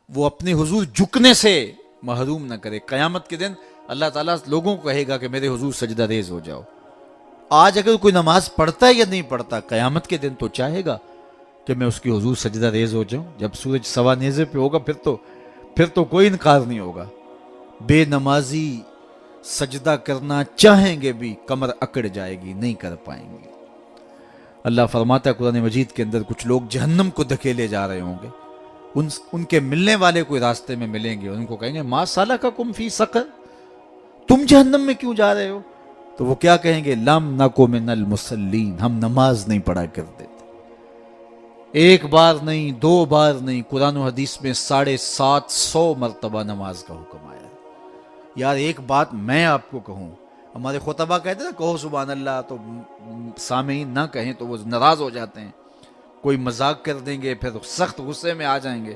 وہ اپنے حضور جھکنے سے محروم نہ کرے. قیامت کے دن اللہ تعالیٰ لوگوں کو کہے گا کہ میرے حضور سجدہ ریز ہو جاؤ. آج اگر کوئی نماز پڑھتا ہے یا نہیں پڑھتا، قیامت کے دن تو چاہے گا کہ میں اس کی حضور سجدہ ریز ہو جاؤں. جب سورج سوا نیزے پہ ہوگا پھر تو کوئی انکار نہیں ہوگا. بے نمازی سجدہ کرنا چاہیں گے بھی کمر اکڑ جائے گی، نہیں کر پائیں گے. اللہ فرماتا ہے قرآن مجید کے اندر کچھ لوگ جہنم کو دھکیلے جا رہے ہوں گے. ان کے ملنے والے کوئی راستے میں ملیں گے، ان کو کہیں گے ما سالککم فی سقر، تم جہنم میں کیوں جا رہے ہو؟ تو وہ کیا کہیں گے؟ لم نکو من المصلین، ہم نماز نہیں پڑھا کرتے تھے. ایک بار نہیں، دو بار نہیں، قرآن و حدیث میں 750 مرتبہ نماز کا حکم آیا. یار ایک بات میں آپ کو کہوں، ہمارے خطبہ کہتے ہیں نا کہو سبحان اللہ، تو سامعین نہ کہیں تو وہ ناراض ہو جاتے ہیں. کوئی مذاق کر دیں گے پھر سخت غصے میں آ جائیں گے.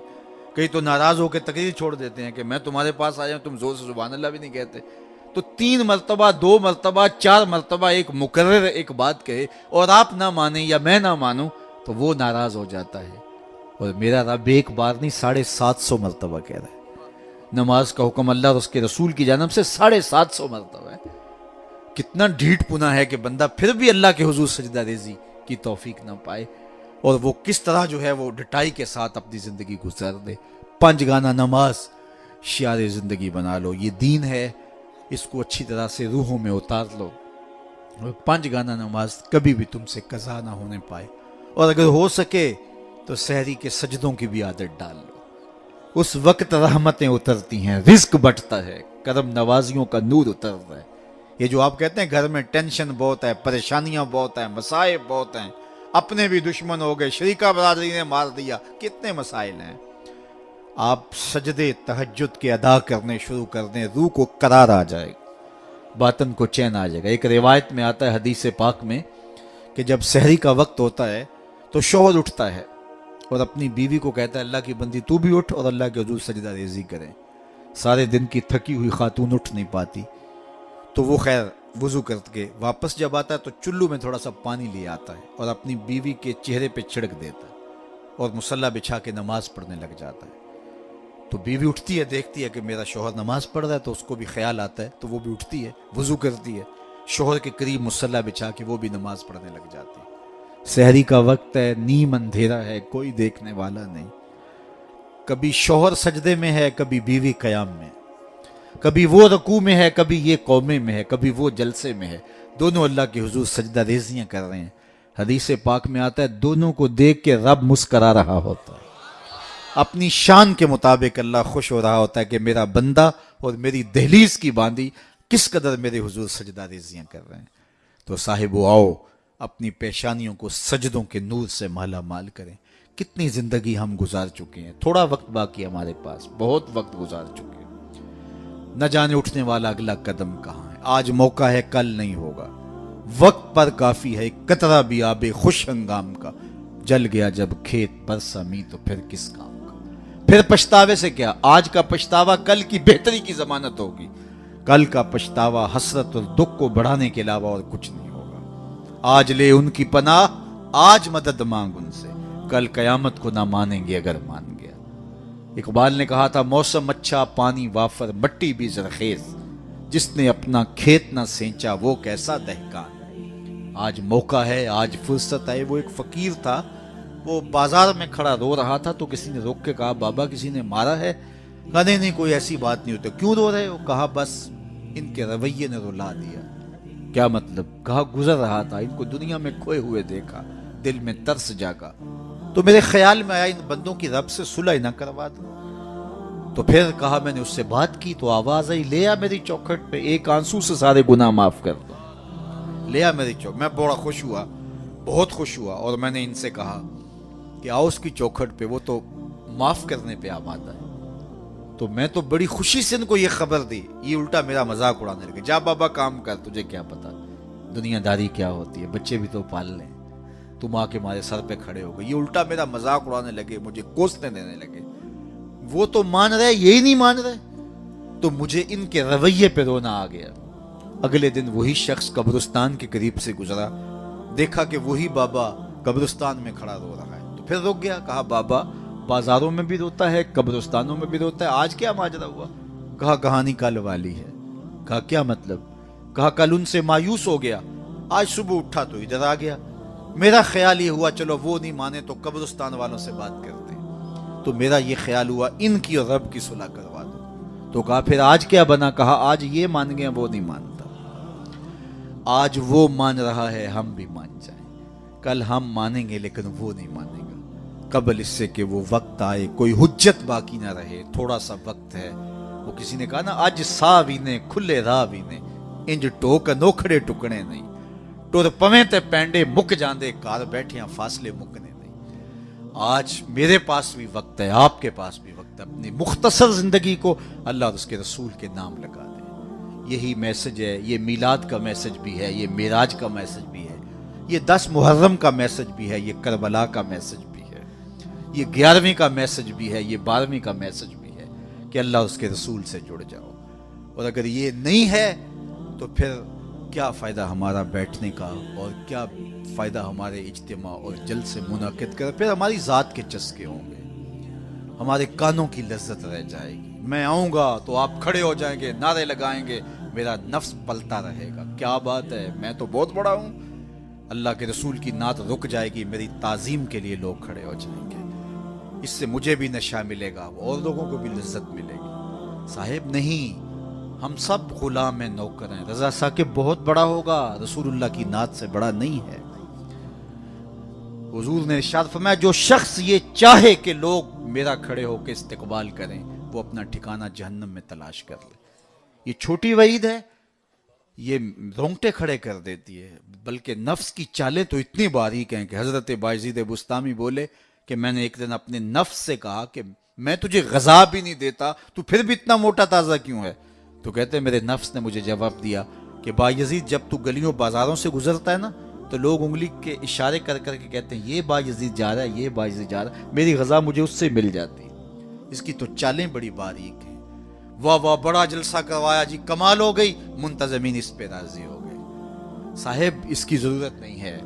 کئی تو ناراض ہو کے تقریر چھوڑ دیتے ہیں کہ میں تمہارے پاس آیا ہوں، تم زور سے سبحان اللہ بھی نہیں کہتے. تو 3 مرتبہ، 2 مرتبہ، 4 مرتبہ ایک مکرر ایک بات کہے اور آپ نہ مانیں یا میں نہ مانوں تو وہ ناراض ہو جاتا ہے. اور میرا رب ایک بار نہیں 750 مرتبہ کہہ رہا ہے. نماز کا حکم اللہ اور اس کے رسول کی جانب سے 750 مرتبہ ہے. کتنا ڈھیٹ پنا ہے کہ بندہ پھر بھی اللہ کے حضور سجدہ ریزی کی توفیق نہ پائے، اور وہ کس طرح جو ہے وہ ڈٹائی کے ساتھ اپنی زندگی گزار دے. 5 گانا نماز شعار زندگی بنا لو. یہ دین ہے، اس کو اچھی طرح سے روحوں میں اتار لو. 5 گانا نماز کبھی بھی تم سے قضا نہ ہونے پائے. اور اگر ہو سکے تو سحری کے سجدوں کی بھی عادت ڈال لو. اس وقت رحمتیں اترتی ہیں، رزق بٹتا ہے، کرم نوازیوں کا نور اترتا ہے. یہ جو آپ کہتے ہیں گھر میں ٹینشن بہت ہے، پریشانیاں بہت ہیں، مسائل بہت ہیں، اپنے بھی دشمن ہو گئے، شریکہ برادری نے مار دیا، کتنے مسائل ہیں. آپ سجدے تہجد کے ادا کرنے شروع کر دیں، روح کو قرار آ جائے گا، باطن کو چین آ جائے گا. ایک روایت میں آتا ہے حدیث پاک میں کہ جب سحری کا وقت ہوتا ہے تو شوہر اٹھتا ہے اور اپنی بیوی کو کہتا ہے اللہ کی بندی تو بھی اٹھ اور اللہ کے حضور سجدہ ریزی کریں. سارے دن کی تھکی ہوئی خاتون اٹھ نہیں پاتی تو وہ خیر وضو کر کے واپس جب آتا ہے تو چلو میں تھوڑا سا پانی لے آتا ہے اور اپنی بیوی کے چہرے پہ چھڑک دیتا ہے اور مصلی بچھا کے نماز پڑھنے لگ جاتا ہے. تو بیوی اٹھتی ہے، دیکھتی ہے کہ میرا شوہر نماز پڑھ رہا ہے، تو اس کو بھی خیال آتا ہے، تو وہ بھی اٹھتی ہے، وضو کرتی ہے، شوہر کے قریب مصلی بچھا کے وہ بھی نماز پڑھنے لگ جاتی ہے. سحری کا وقت ہے، نیم اندھیرا ہے، کوئی دیکھنے والا نہیں. کبھی شوہر سجدے میں ہے، کبھی بیوی قیام میں، کبھی وہ رکوع میں ہے، کبھی یہ قومے میں ہے، کبھی وہ جلسے میں ہے. دونوں اللہ کے حضور سجدہ ریزیاں کر رہے ہیں. حدیث پاک میں آتا ہے دونوں کو دیکھ کے رب مسکرا رہا ہوتا ہے. اپنی شان کے مطابق اللہ خوش ہو رہا ہوتا ہے کہ میرا بندہ اور میری دہلیز کی باندی کس قدر میرے حضور سجدہ ریزیاں کر رہے ہیں. تو صاحبو آؤ اپنی پیشانیوں کو سجدوں کے نور سے مالا مال کریں. کتنی زندگی ہم گزار چکے ہیں، تھوڑا وقت باقی ہمارے پاس، بہت وقت گزار چکے ہیں. نہ جانے اٹھنے والا اگلا قدم کہاں ہے. آج موقع ہے، کل نہیں ہوگا. وقت پر کافی ہے ایک قطرہ بھی آب خوش ہنگام کا. جل گیا جب کھیت برسا می تو پھر کس کام کا. پھر پچھتاوے سے کیا، آج کا پچھتاوا کل کی بہتری کی ضمانت ہوگی. کل کا پچھتاوا حسرت اور دکھ کو بڑھانے کے علاوہ اور کچھ نہیں ہوگا. آج لے ان کی پناہ، آج مدد مانگ ان سے، کل قیامت کو نہ مانیں گے اگر مان گیا. اقبال نے کہا تھا موسم اچھا، پانی وافر، مٹی بھی زرخیز، جس نے اپنا کھیت نہ سینچا وہ کیسا دہقان. آج موقع ہے، آج فرصت ہے. وہ ایک فقیر تھا، وہ بازار میں کھڑا رو رہا تھا تو کسی نے روک کے کہا بابا کسی نے مارا ہے؟ کہا نہیں نہیں کوئی ایسی بات نہیں ہوتی. کیوں رو رہے ہو؟ کہا بس ان کے رویے نے رلا دیا. کیا مطلب؟ کہا گزر رہا تھا، ان کو دنیا میں کھوئے ہوئے دیکھا، دل میں ترس جاگا، تو میرے خیال میں آیا ان بندوں کی رب سے صلح نہ کروا دوں. تو پھر کہا میں نے اس سے بات کی تو آواز آئی لے آ میری چوکھٹ پہ، ایک آنسو سے سارے گناہ معاف کر دو. لے آ میری چوکھٹ. میں بڑا خوش ہوا، بہت خوش ہوا، اور میں نے ان سے کہا کہ آؤ اس کی چوکھٹ پہ، وہ تو معاف کرنے پہ آمادہ ہے. تو میں تو بڑی خوشی سے ان کو یہ خبر دی. یہ الٹا میرا مذاق اڑانے لگے، جا بابا کام کر، تجھے کیا پتا دنیا داری کیا ہوتی ہے، بچے بھی تو پال لیں، تم آ کے ہمارے سر پہ کھڑے ہو گئے. یہ الٹا میرا مذاق اڑانے لگے، مجھے کوسنے دینے لگے. وہ تو مان رہے، یہی نہیں مان رہے. تو مجھے ان کے رویے پہ رونا آ گیا. اگلے دن وہی شخص قبرستان کے قریب سے گزرا، دیکھا کہ وہی بابا قبرستان میں کھڑا رو رہا ہے. تو پھر رک گیا، کہا بابا بازاروں میں بھی روتا ہے، قبرستانوں میں بھی روتا ہے. آج کیا ماجرا ہوا؟ کہا کہانی کل والی ہے. کہا کیا مطلب؟ کہا کل ان سے مایوس ہو گیا، آج صبح اٹھا تو ادھر آ گیا. میرا خیال یہ ہوا چلو وہ نہیں مانے تو قبرستان والوں سے بات کرتے ہیں. تو میرا یہ خیال ہوا ان کی اور رب کی صلح کروا دو. تو کہا پھر آج کیا بنا؟ کہا آج یہ مان گئے وہ نہیں مانتا. آج وہ مان رہا ہے ہم بھی مان جائیں. کل ہم مانیں گے لیکن وہ نہیں مانے گا. قبل اس سے کہ وہ وقت آئے کوئی حجت باقی نہ رہے. تھوڑا سا وقت ہے. وہ کسی نے کہا نا اج سا بھی نے کھلے راہ بھی نے انج ٹوک نوکھڑے ٹکنے نہیں. ٹر پویں تے پینڈے مک جاندے کار بیٹھیاں فاصلے مکنے نہیں. آج میرے پاس بھی وقت ہے، آپ کے پاس بھی وقت ہے. اپنی مختصر زندگی کو اللہ اور اس کے رسول کے نام لگا دیں. یہی میسج ہے. یہ میلاد کا میسج بھی ہے، یہ معراج کا میسج بھی ہے، یہ 10 محرم کا میسج بھی ہے، یہ کربلا کا میسج بھی ہے، یہ 11ویں کا میسج بھی ہے، یہ 12ویں کا میسج بھی ہے کہ اللہ اور اس کے رسول سے جڑ جاؤ. اور اگر یہ نہیں ہے تو پھر کیا فائدہ ہمارا بیٹھنے کا، اور کیا فائدہ ہمارے اجتماع اور جلسے منعقد کر. پھر ہماری ذات کے چسکے ہوں گے، ہمارے کانوں کی لذت رہ جائے گی. میں آؤں گا تو آپ کھڑے ہو جائیں گے، نعرے لگائیں گے، میرا نفس پلتا رہے گا کیا بات ہے میں تو بہت بڑا ہوں. اللہ کے رسول کی نعت رک جائے گی، میری تعظیم کے لیے لوگ کھڑے ہو جائیں گے. اس سے مجھے بھی نشہ ملے گا اور لوگوں کو بھی لذت ملے گی. صاحب نہیں، ہم سب غلام نوکر ہیں. رضا ثاقب بہت بڑا ہوگا، رسول اللہ کی نعت سے بڑا نہیں ہے. حضور نے ارشاد فرمایا جو شخص یہ چاہے کہ لوگ میرا کھڑے ہو کے استقبال کریں وہ اپنا ٹھکانہ جہنم میں تلاش کر لے. یہ چھوٹی وعید ہے، یہ رونگٹے کھڑے کر دیتی ہے. بلکہ نفس کی چالیں تو اتنی باریک ہیں کہ حضرت بایزید بستامی بولے کہ میں نے ایک دن اپنے نفس سے کہا کہ میں تجھے غذا بھی نہیں دیتا تو پھر بھی اتنا موٹا تازہ کیوں ہے؟ تو کہتے ہیں میرے نفس نے مجھے جواب دیا کہ بایزید جب تو گلیوں بازاروں سے گزرتا ہے نا تو لوگ انگلی کے اشارے کر کر کے کہتے ہیں یہ بایزید جا رہا ہے، یہ بایزید جا رہا ہے. میری غذا مجھے اس سے مل جاتی. اس کی تو چالیں بڑی باریک ہیں. واہ واہ بڑا جلسہ کروایا جی، کمال ہو گئی، منتظمین اس پہ راضی ہو گئے. صاحب اس کی ضرورت نہیں ہے.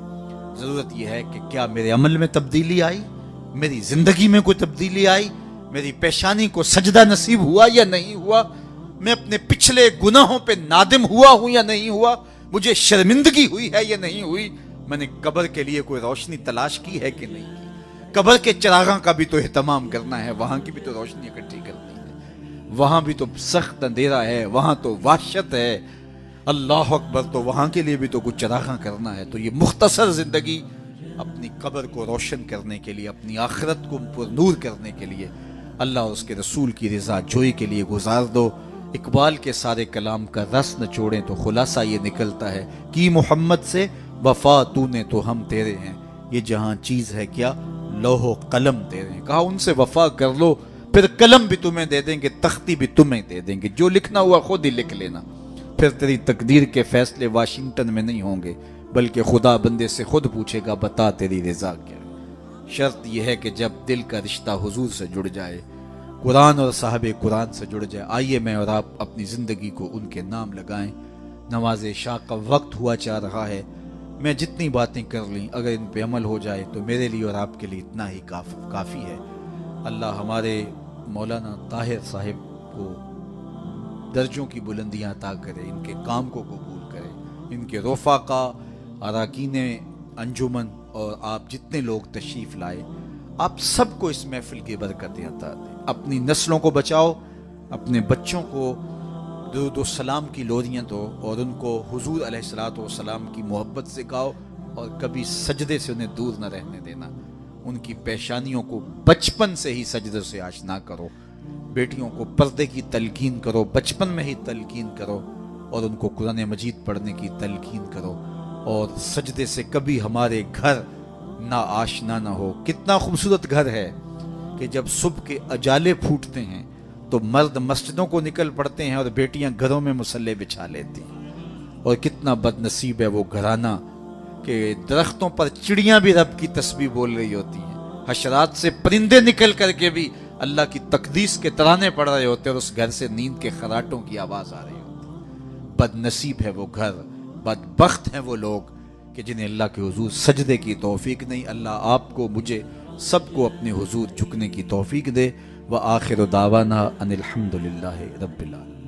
ضرورت یہ ہے کہ کیا میرے عمل میں تبدیلی آئی، میری زندگی میں کوئی تبدیلی آئی، میری پیشانی کو سجدہ نصیب ہوا یا نہیں ہوا، میں اپنے پچھلے گناہوں پہ نادم ہوا ہوں یا نہیں ہوا، مجھے شرمندگی ہوئی ہے یا نہیں ہوئی، میں نے قبر کے لیے کوئی روشنی تلاش کی ہے کہ نہیں کی. قبر کے چراغاں کا بھی تو اہتمام کرنا ہے، وہاں کی بھی تو روشنی اکٹھی کرنی ہے. وہاں بھی تو سخت اندھیرا ہے، وہاں تو وحشت ہے. اللہ اکبر. تو وہاں کے لیے بھی تو کچھ چراغاں کرنا ہے. تو یہ مختصر زندگی اپنی قبر کو روشن کرنے کے لیے، اپنی آخرت کو پر نور کرنے کے لیے، اللہ اور اس کے رسول کی رضا جوئی کے لیے گزار دو. اقبال کے سارے کلام کا رس نہ چھوڑیں تو خلاصہ یہ نکلتا ہے کہ محمد سے وفا تو نے تو ہم تیرے ہیں، یہ جہاں چیز ہے کیا لوح و قلم تیرے ہیں. کہا ان سے وفا کر لو پھر قلم بھی تمہیں دے دیں گے، تختی بھی تمہیں دے دیں گے، جو لکھنا ہوا خود ہی لکھ لینا. پھر تیری تقدیر کے فیصلے واشنگٹن میں نہیں ہوں گے بلکہ خدا بندے سے خود پوچھے گا بتا تیری رضا کیا. شرط یہ ہے کہ جب دل کا رشتہ حضور سے جڑ جائے، قرآن اور صاحب قرآن سے جڑ جائے. آئیے میں اور آپ اپنی زندگی کو ان کے نام لگائیں. نماز عشاء کا وقت ہوا چاہ رہا ہے. میں جتنی باتیں کر لیں اگر ان پہ عمل ہو جائے تو میرے لیے اور آپ کے لیے اتنا ہی کافی ہے. اللہ ہمارے مولانا طاہر صاحب کو درجوں کی بلندیاں عطا کرے، ان کے کام کو قبول کرے، ان کے رفقا، اراکین انجمن اور آپ جتنے لوگ تشریف لائے آپ سب کو اس محفل کی برکتیں عطا دیں. اپنی نسلوں کو بچاؤ، اپنے بچوں کو درود و سلام کی لوریاں دو اور ان کو حضور علیہ الصلوۃ والسلام کی محبت سکھاؤ اور کبھی سجدے سے انہیں دور نہ رہنے دینا. ان کی پیشانیوں کو بچپن سے ہی سجدے سے آشنا کرو. بیٹیوں کو پردے کی تلقین کرو، بچپن میں ہی تلقین کرو اور ان کو قرآن مجید پڑھنے کی تلقین کرو. اور سجدے سے کبھی ہمارے گھر نہ آشنا نہ ہو. کتنا خوبصورت گھر ہے کہ جب صبح کے اجالے پھوٹتے ہیں تو مرد مسجدوں کو نکل پڑتے ہیں اور بیٹیاں گھروں میں مصلے بچھا لیتی ہیں. اور کتنا بد نصیب ہے وہ گھرانہ کہ درختوں پر چڑیاں بھی رب کی تسبیح بول رہی ہوتی ہیں، حشرات سے پرندے نکل کر کے بھی اللہ کی تقدیس کے ترانے پڑھ رہے ہوتے ہیں اور اس گھر سے نیند کے خراٹوں کی آواز آ رہی ہوتی. بد نصیب ہے وہ گھر، بدبخت ہیں وہ لوگ کہ جنہیں اللہ کے حضور سجدے کی توفیق نہیں. اللہ آپ کو، مجھے سب کو اپنے حضور جھکنے کی توفیق دے۔ وآخر دعوانا ان الحمدللہ رب العالمین۔